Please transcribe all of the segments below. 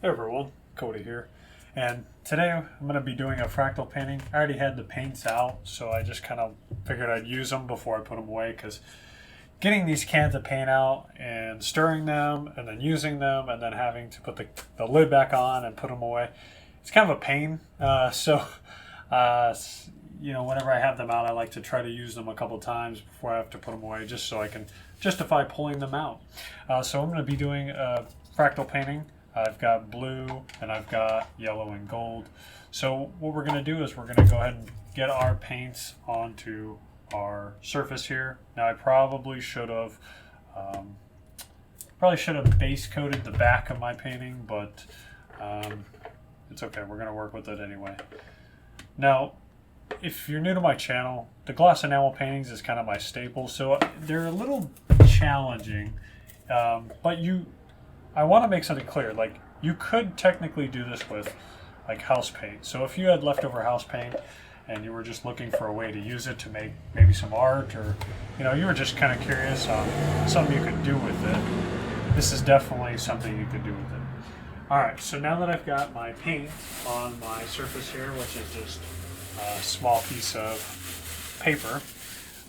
Hey everyone, Coty here, and today I'm going to be doing a fractal painting. I already had the paints out, so I just kind of figured I'd use them before I put them away, because getting these cans of paint out and stirring them and then using them and then having to put the lid back on and put them away, it's kind of a pain. Whenever I have them out, I like to try to use them a couple times before I have to put them away, just so I can justify pulling them out. So I'm going to be doing a fractal painting. I've got blue and I've got yellow and gold. So what we're going to do is we're going to go ahead and get our paints onto our surface here. Now I probably should have base coated the back of my painting, but it's okay. We're going to work with it anyway. Now, if you're new to my channel, the gloss enamel paintings is kind of my staple, so they're a little challenging, but I want to make something clear. Like, you could technically do this with like house paint. So if you had leftover house paint and you were just looking for a way to use it to make maybe some art, or you were just kind of curious on something you could do with it, this is definitely something you could do with it. Alright, so now that I've got my paint on my surface here, which is just a small piece of paper,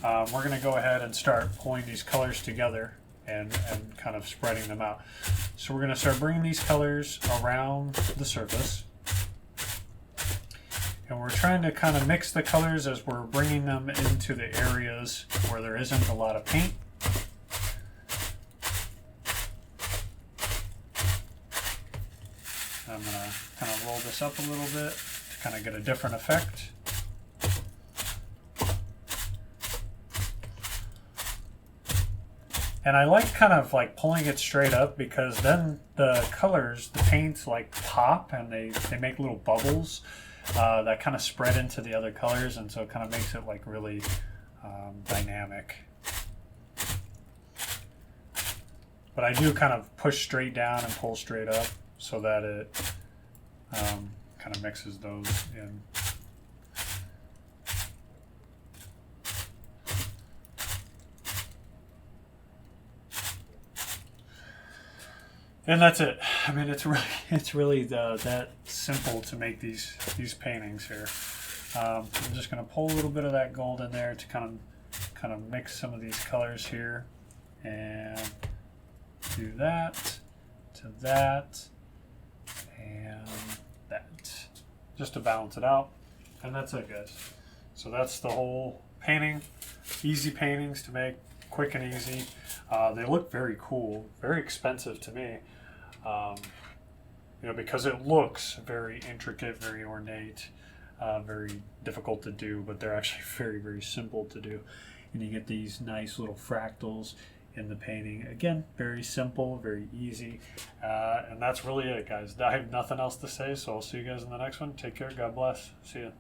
we're going to go ahead and start pulling these colors together and kind of spreading them out. So we're going to start bringing these colors around the surface, and we're trying to kind of mix the colors as we're bringing them into the areas where there isn't a lot of paint. I'm going to kind of roll this up a little bit to kind of get a different effect. And I like kind of like pulling it straight up, because then the colors, the paints like pop and they make little bubbles that kind of spread into the other colors, and so it kind of makes it like really dynamic. But I do kind of push straight down and pull straight up so that it kind of mixes those in. And that's it. I mean, it's really that simple to make these paintings here. I'm just going to pull a little bit of that gold in there to kind of mix some of these colors here, and do that to that and that, just to balance it out. And that's it, guys. So that's the whole painting. Easy paintings to make, quick and easy. They look very cool, very expensive to me, because it looks very intricate, very ornate, very difficult to do, but they're actually very, very simple to do. And you get these nice little fractals in the painting. Again, very simple, very easy. And that's really it, guys. I have nothing else to say, so I'll see you guys in the next one. Take care. God bless. See ya.